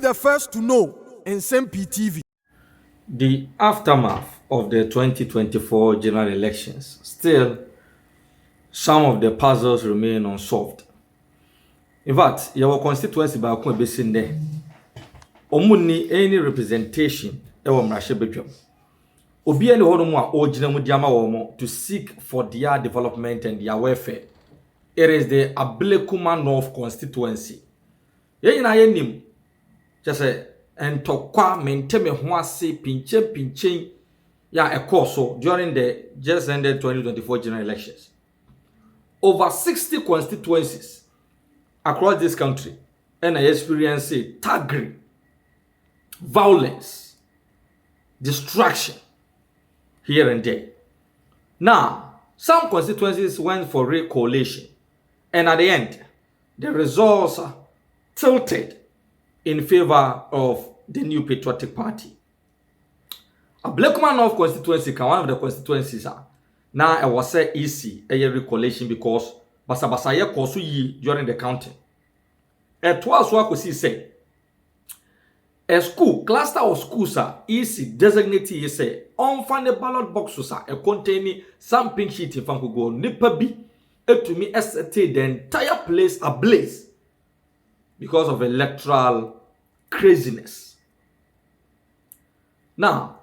the first to know. Nsem-Pii TV. The aftermath of the 2024 general elections, still some of the puzzles remain unsolved. In fact, your constituency by a basin there. Omuni any representation ewo mrashe bedwam. Obi any hono mu a ogina mu diama wo to seek for their development and their welfare. It is the Ablekuma North constituency. Ye nyina ye nim. Just say entokwa menteme ho ase pinchen ya ekoso during the just ended 2024 general elections. Over 60 constituencies across this country and I experience thuggery, violence, distraction here and there. Now, some constituencies went for recollation, and at the end, the results tilted in favor of the New Patriotic Party. Ablekuma North constituency can one of the constituencies now I was say easy a recollation because basa ye koso yi during the counting. It was what we say a school cluster of schools are easy designated say unfunded ballot boxes are containing some pink sheet if I could go nipa bi to me set the entire place ablaze because of electoral craziness. Now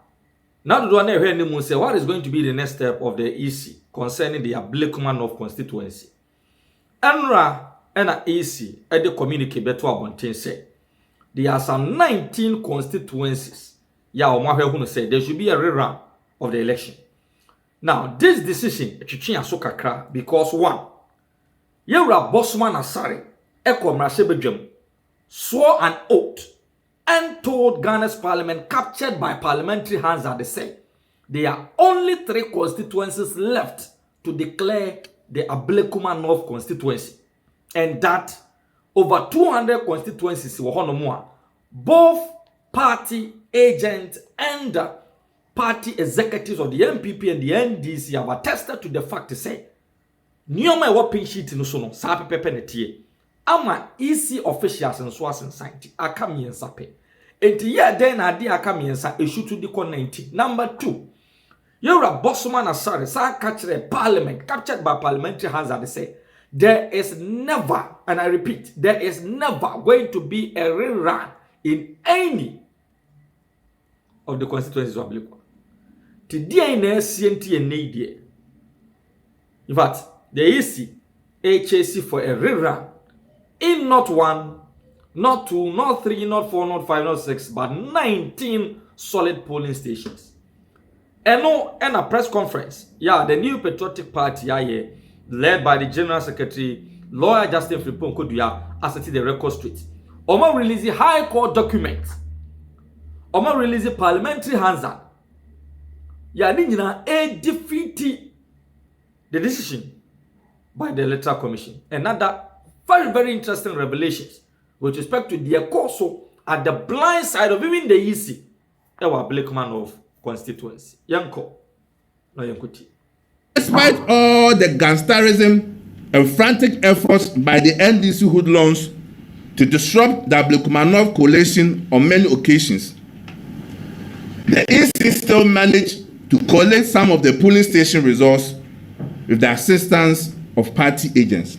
do I hear anyone say what is going to be the next step of the EC concerning the Ablekuma North constituency? Enra and EC at the communique beto abonten say there are some 19 constituencies. Ya Omahwe say there should be a rerun of the election. Now this decision because one, Yera Bosman Asare Eko Mrasebedwem swore an oath and told Ghana's parliament captured by parliamentary hands at the say there are only 3 constituencies left to declare the Ablekuma North constituency, and that over 200 constituencies were both party agents and party executives of the NPP and the NDC have attested to the fact to say Nyoma ewo pin sheet no so no sa pepepe ne tie ama EC officials nso asensanti aka miensa pe enti ye den na ade aka miensa eshutu di kon 19. Number 2, Yura Bosman Asare sa catch parliament captured by parliamentary hands at the say there is never, and I repeat, there is never going to be a rerun in any of the constituencies of Ablekuma. Today in CNT and NDC. In fact, the EC HAC for a rerun in not 1, not 2, not 3, not 4, not 5, not 6, but 19 solid polling stations. And a press conference, the New Patriotic Party, led by the General Secretary, Lawyer Justin Frimpong Koduya, asserted the record straight. Omo release High Court documents. Omo release parliamentary hands-on. A defeat the decision by the Electoral Commission. Another very interesting revelations with respect to the course at the blind side of even the EC. Our Ablekuma North constituency. Yanko. No Yankuti. Despite all the gangsterism and frantic efforts by the NDC hoodlums to disrupt the Ablekuma North Collation on many occasions, the EC still managed to collect some of the polling station results with the assistance of party agents.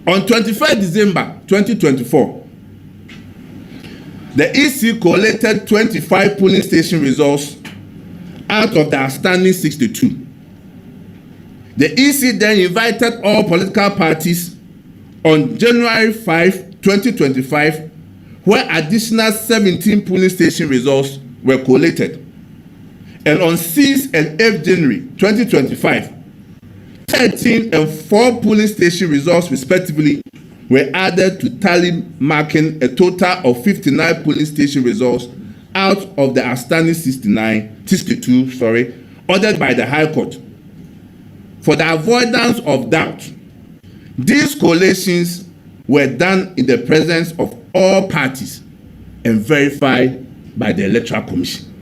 On 25 December 2024, the EC collected 25 polling station results out of the outstanding 62. The EC then invited all political parties on January 5, 2025, where additional 17 polling station results were collated. And on 6 and 8 January 2025, 13 and 4 polling station results respectively were added to tally, marking a total of 59 polling station results out of the outstanding 62, ordered by the High Court. For the avoidance of doubt, these collations were done in the presence of all parties and verified by the Electoral Commission.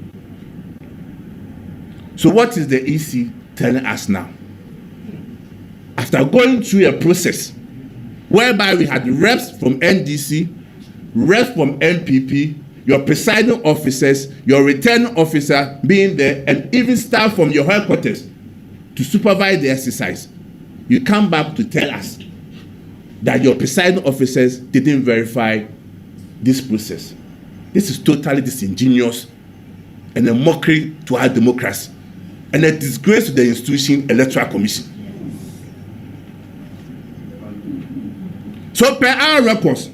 So what is the EC telling us now? After going through a process whereby we had reps from NDC, reps from NPP, your presiding officers, your returning officer being there, and even staff from your headquarters to supervise the exercise. You come back to tell us that your presiding officers didn't verify this process. This is totally disingenuous and a mockery to our democracy and a disgrace to the institution Electoral Commission. So per our records,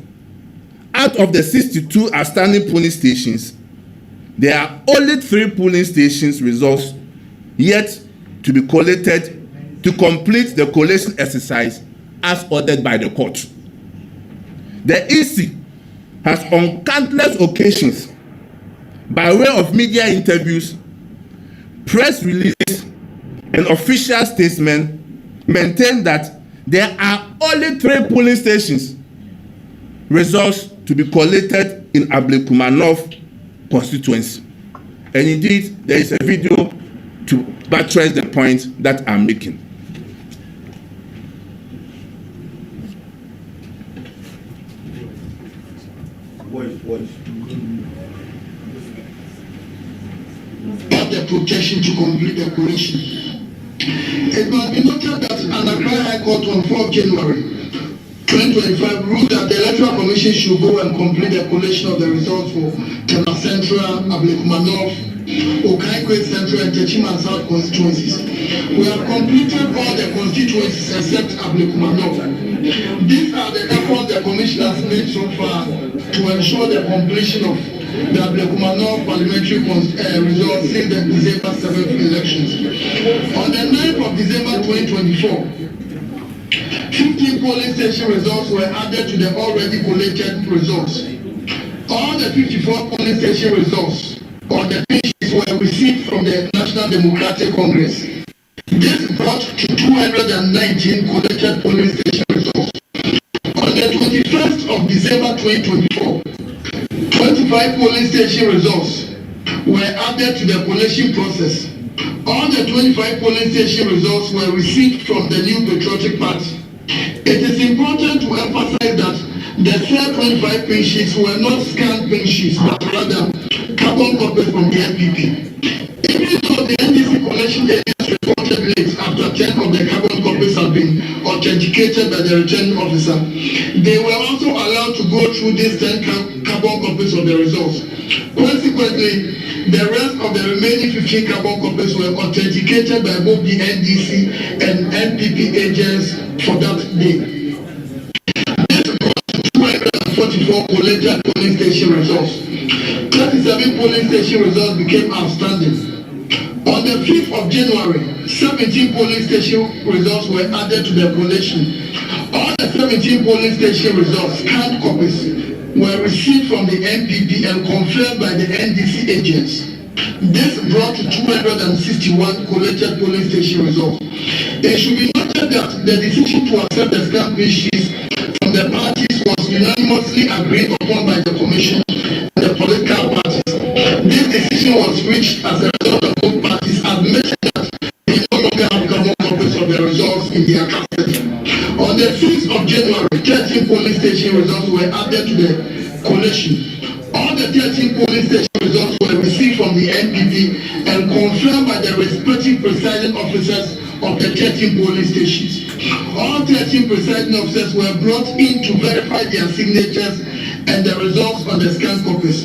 out of the 62 outstanding polling stations, there are only 3 polling stations results yet to be collated to complete the collation exercise as ordered by the court. The EC has on countless occasions, by way of media interviews, press releases, and official statements, maintained that there are only 3 polling stations results to be collated in Ablekuma North constituency. And indeed, there is a video to buttress the point that I'm making. The protection to complete the collation. It must be noted that under Accra High Court on 4th January 2025 ruled that the Electoral Commission should go and complete the collation of the results for Tema Central, Ablekuma North, Okai Central, and Techima South constituencies. We have completed all the constituencies except Ablekuma North. These are the efforts the Commission has made so far to ensure the completion of the Ablekuma North parliamentary results since the December 7th elections. On the 9th of December 2024, 15 polling station results were added to the already collated results. All the 54 polling station results on the pages were received from the National Democratic Congress. This brought to 219 collated polling station results. On the 21st of December 2024, 25 polling station results were added to the collation process. All the 25 polling station results were received from the New Patriotic Party. It is important to emphasize that the said 25 pin sheets were not scanned pin sheets, but rather carbon copies from the NPP. Even though the NDC collection agents reported late after 10 of the carbon copies have been authenticated by the returning officer, they were also allowed to go through these 10 carbon copies of the results. Consequently, the rest of the remaining 15 carbon copies were authenticated by both the NDC and NPP agents for that day. This brought 244 collated polling station results. 37 polling station results became outstanding. On the 5th of January, 17 polling station results were added to the collation. All the 17 polling station results, scanned copies, were received from the NPP and confirmed by the NDC agents. This brought to 261 collated polling station results. It should be noted that the decision to accept the scanned sheets from the parties was unanimously agreed upon by the Commission and the political parties. This decision was reached as a result of both parties admitting that they no longer have carbon copies of the results in their custody. On the 6th of January, 13 polling station results were added to the collation. All the 13 polling station results were received from the NPP and confirmed by the respective presiding officers of the 13 polling stations. All 13 presiding officers were brought in to verify their signatures and the results on the scanned copies.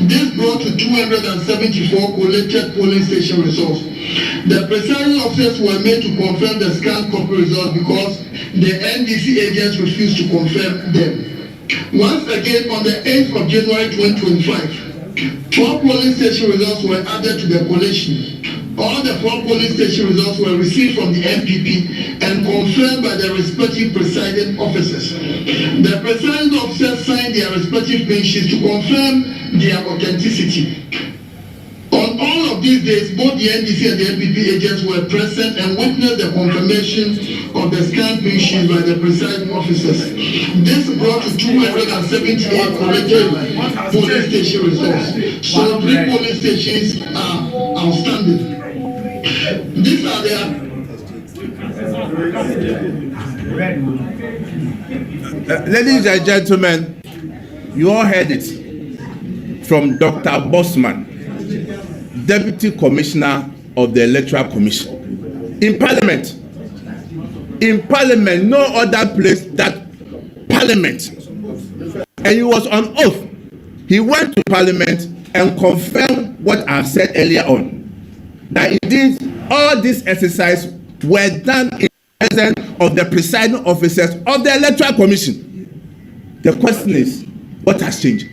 This brought to 274 collated polling station results. The presiding officers were made to confirm the scanned copy results because the NDC agents refused to confirm them. Once again, on the 8th of January 2025, 4 polling station results were added to the collation. All the 4 polling station results were received from the NPP and confirmed by the respective presiding officers. The presiding officers signed their respective pin sheets to confirm their authenticity. On all of these days, both the NDC and the NPP agents were present and witnessed the confirmation of the scanned pin sheets by the presiding officers. This brought to 278 corrected polling station results. So 3 polling stations are outstanding. These are the Ladies and gentlemen, you all heard it from Dr. Bossman, Deputy Commissioner of the Electoral Commission. In Parliament, no other place that Parliament. And he was on oath. He went to Parliament and confirmed what I said earlier on, that indeed all this exercise were done in the presence of the presiding officers of the Electoral Commission. The question is, what has changed?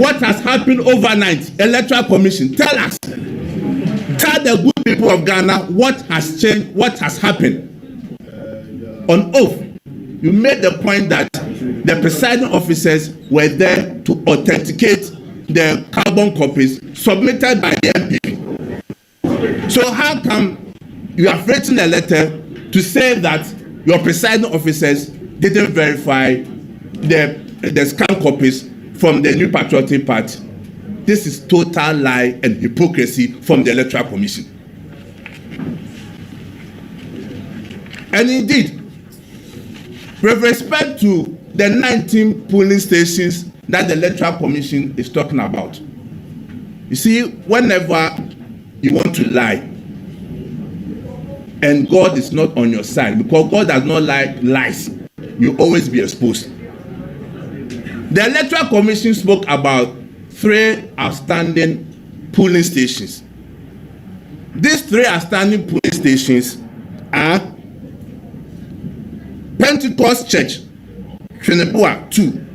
What has happened overnight? Electoral Commission, tell us. Tell the good people of Ghana what has changed, what has happened. On oath, you made the point that the presiding officers were there to authenticate the carbon copies submitted by the MPP. So how come you have written a letter to say that your presiding officers didn't verify the scanned copies from the New Patriotic Party? This is total lie and hypocrisy from the Electoral Commission. And indeed, with respect to the 19 polling stations that the Electoral Commission is talking about, you see, whenever you want to lie and God is not on your side, because God does not like lies, you always be exposed. The Electoral Commission spoke about 3 outstanding polling stations. These 3 outstanding polling stations are Pentecost Church, Trinebua 2,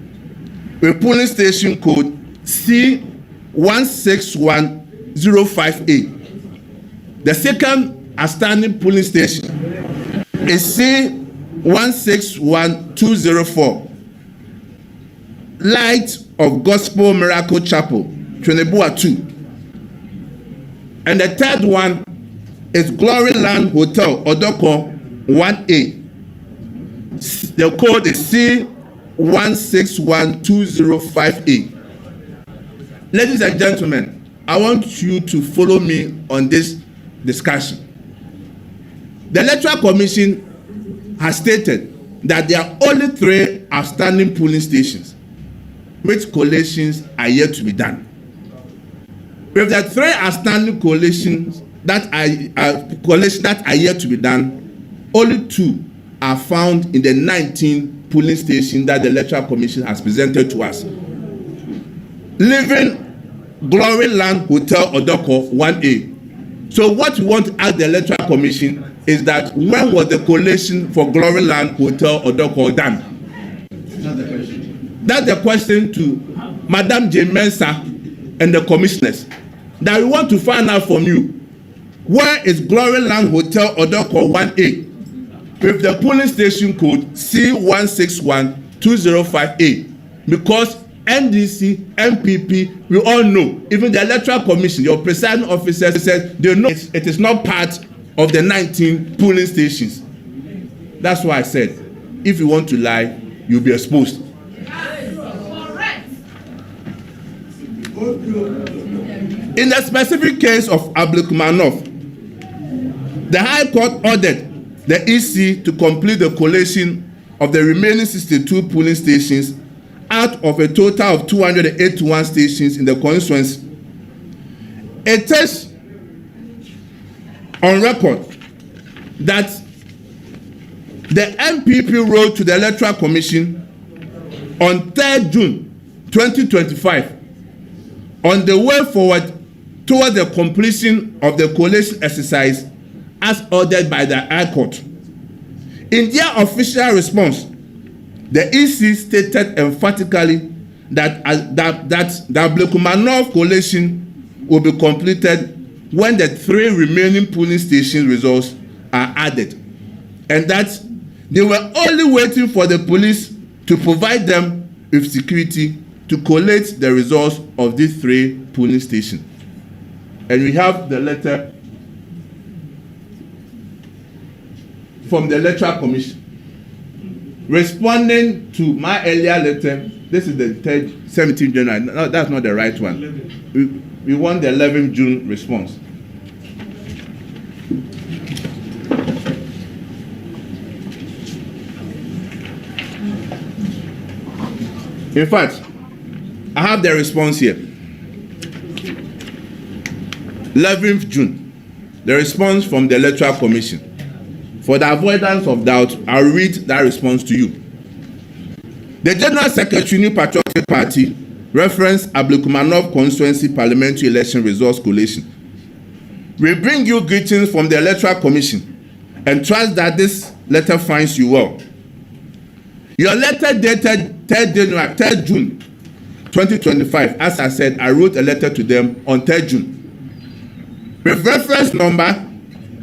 with polling station code C161058. The second outstanding polling station is C161204, Light of Gospel Miracle Chapel, Trinebua 2. And the third one is Glory Land Hotel, Odoko 1A. The code is C161205A. Ladies and gentlemen, I want you to follow me on this discussion. The Electoral Commission has stated that there are only 3 outstanding polling stations, which collations are yet to be done. With the 3 outstanding collations that are yet to be done, only 2 are found in the 19 polling stations that the Electoral Commission has presented to us, leaving Glory Land Hotel Odoko 1A. So what we want to ask the Electoral Commission is that when was the collation for Glory Land Hotel Odoko done? That's the question to Madam J. Mensah and the commissioners, that we want to find out from you. Where is Glory Land Hotel Odoko 1A with the polling station code C161205A? Because NDC, MPP, we all know, even the Electoral Commission, your presiding officer says they know it is not part of the 19 polling stations. That's why I said, if you want to lie, you'll be exposed. In the specific case of Ablekuma North, the High Court ordered the EC to complete the collation of the remaining 62 polling stations out of a total of 281 stations in the constituency. It is on record that the MPP wrote to the Electoral Commission on 3rd June 2025 on the way forward towards the completion of the collation exercise as ordered by the High Court. In their official response, the EC stated emphatically that the Ablekuma North collation will be completed when the 3 remaining polling station results are added, and that they were only waiting for the police to provide them with security to collate the results of these 3 polling stations. And we have the letter from the Electoral Commission responding to my earlier letter. This is the 17th January. No, that's not the right one. We want the 11th June response. In fact, I have the response here. 11th June, the response from the Electoral Commission. For the avoidance of doubt, I'll read that response to you. The General Secretary, New Patriotic Party, reference Ablekuma North Constituency Parliamentary Election Results Collation. We bring you greetings from the Electoral Commission and trust that this letter finds you well. Your letter dated 3rd June 2025. As I said, I wrote a letter to them on 3rd June. With reference number,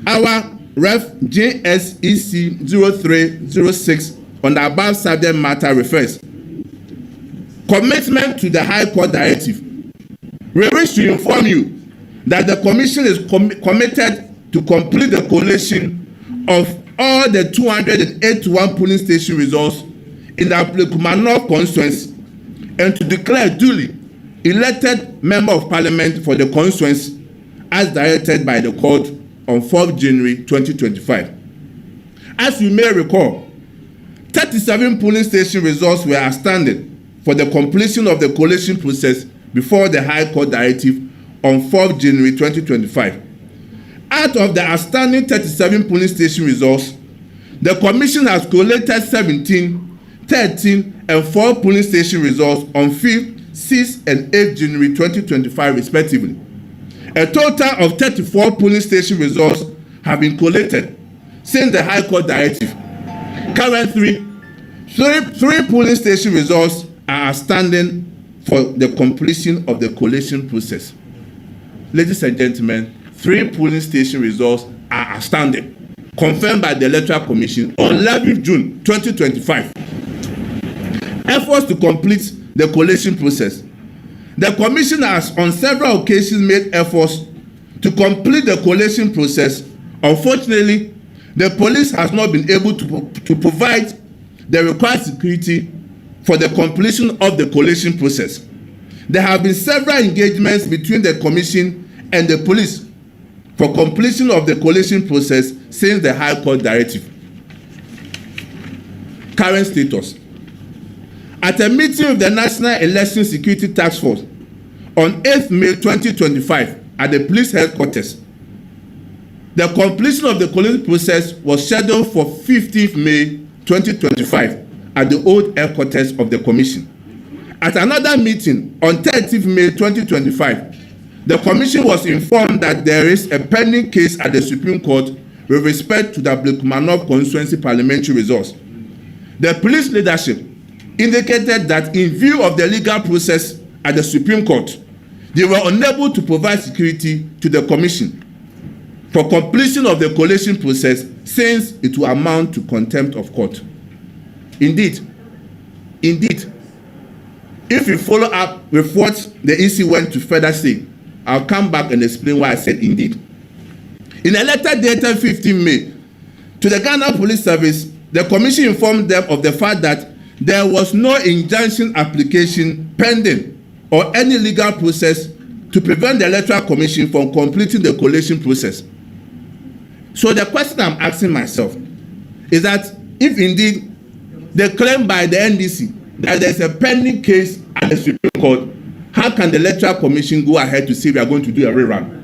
our Ref JSEC 0306 on the above subject matter refers. Commitment to the High Court Directive. We wish to inform you that the Commission is committed to complete the collation of all the 281 polling station results in the Ablekuma North constituency and to declare duly elected Member of Parliament for the constituency as directed by the court on 4th January 2025. As you may recall, 37 polling station results were outstanding for the completion of the collation process before the High Court Directive on 4th January 2025. Out of the outstanding 37 polling station results, the Commission has collated 17, 13, and 4 polling station results on 5th, 6th, and 8th January 2025 respectively. A total of 34 polling station results have been collated since the High Court Directive. Currently, three polling station results are outstanding for the completion of the collation process. Ladies and gentlemen, 3 polling station results are outstanding, confirmed by the Electoral Commission on 11th June 2025. Efforts to complete the collation process. The Commission has on several occasions made efforts to complete the collation process. Unfortunately, the police has not been able to provide the required security for the completion of the collation process. There have been several engagements between the Commission and the police for completion of the collation process since the High Court Directive. Current status. At a meeting of the National Election Security Task Force on 8th May 2025 at the police headquarters, the completion of the collation process was scheduled for 15th May 2025 at the old headquarters of the Commission. At another meeting on 30th May 2025, the Commission was informed that there is a pending case at the Supreme Court with respect to the Ablekuma North Constituency Parliamentary results. The police leadership indicated that in view of the legal process at the Supreme Court, they were unable to provide security to the Commission for completion of the collation process since it will amount to contempt of court. Indeed, if we follow up with what the EC went to further say, I'll come back and explain why I said indeed. In a letter dated 15 May to the Ghana Police Service, the Commission informed them of the fact that there was no injunction application pending or any legal process to prevent the Electoral Commission from completing the collation process. So the question I'm asking myself is that if indeed the claim by the NDC that there's a pending case at the Supreme Court, how can the Electoral Commission go ahead to say we are going to do a rerun?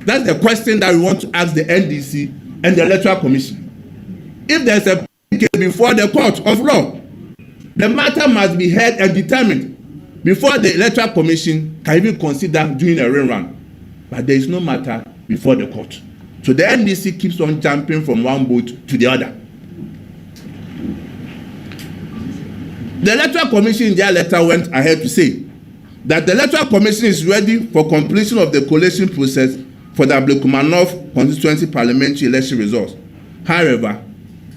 That's the question that we want to ask the NDC and the Electoral Commission. If there's a case before the court of law, the matter must be heard and determined before the Electoral Commission can even consider doing a rerun. But there is no matter before the court. So the NDC keeps on jumping from one boat to the other. The Electoral Commission in their letter went ahead to say that the Electoral Commission is ready for completion of the collation process for the Ablekuma North Constituency Parliamentary election results. However,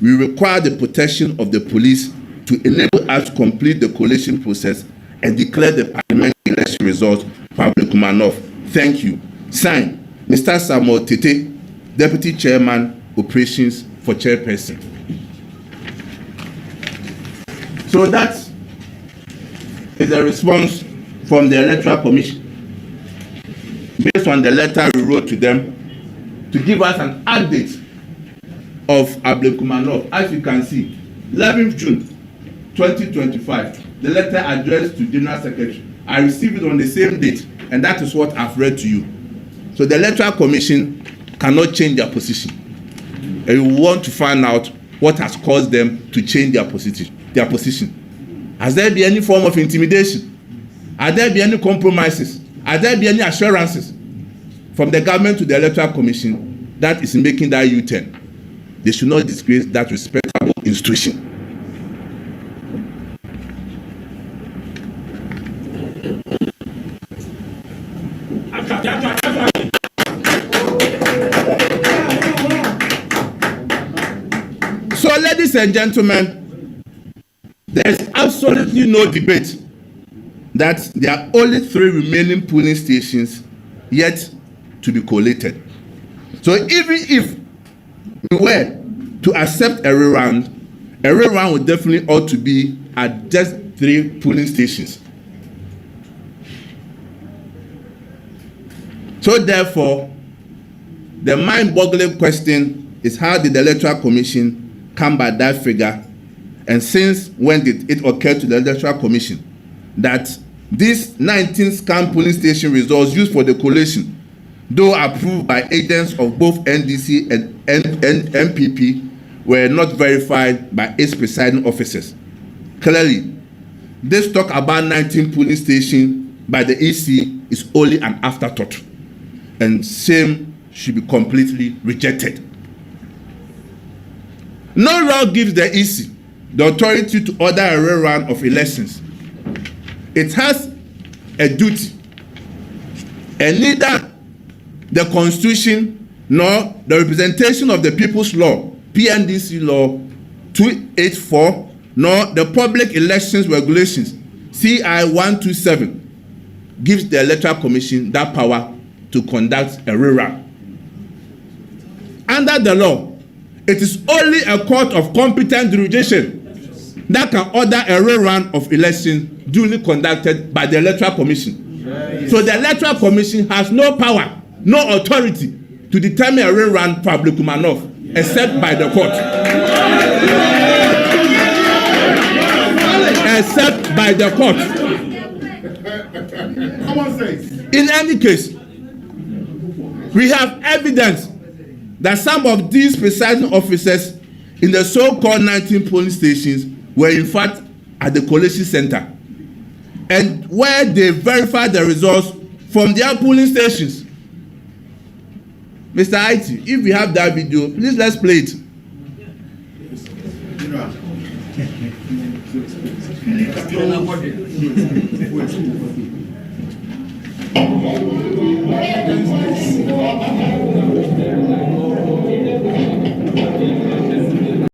we require the protection of the police to enable us to complete the collation process and declare the parliamentary election results for Ablekuma North. Thank you. Signed, Mr. Samuel Tete, Deputy Chairman, Operations for Chairperson. So that is a response from the Electoral Commission based on the letter we wrote to them to give us an update of Ablekuma North. As you can see, 11th June 2025, the letter addressed to General Secretary. I received it on the same date, and that is what I've read to you. So the Electoral Commission cannot change their position. And you want to find out what has caused them to change their position. Has there been any form of intimidation? Has there been any compromises? Has there been any assurances from the government to the Electoral Commission that is making that U-turn? They should not disgrace that respectable institution. So, ladies and gentlemen, there is absolutely no debate that there are only 3 remaining polling stations yet to be collated. So even if we were to accept a rerun would definitely ought to be at just 3 polling stations. So therefore, the mind-boggling question is, how did the Electoral Commission come by that figure, and since when did it occur to the Electoral Commission that these 19 scam polling station results used for the collation, though approved by agents of both NDC and Nsem-Pii, were not verified by its presiding officers? Clearly, this talk about 19 polling stations by the EC is only an afterthought, and same should be completely rejected. No law gives the EC the authority to order a rerun of elections. It has a duty, and neither the Constitution nor the Representation of the People's Law, PNDC Law 284, nor the Public Elections Regulations, CI 127, gives the Electoral Commission that power to conduct a rerun. Under the law, it is only a court of competent jurisdiction that can order a rerun of elections duly conducted by the Electoral Commission. Yes. So the Electoral Commission has no power, no authority to determine a rerun for Ablekuma except by the court. Except by the court. In any case, we have evidence that some of these presiding officers in the so-called 19 polling stations were in fact at the Collation Center, and where they verified the results from their polling stations. Mr. IT, if we have that video, please let's play it.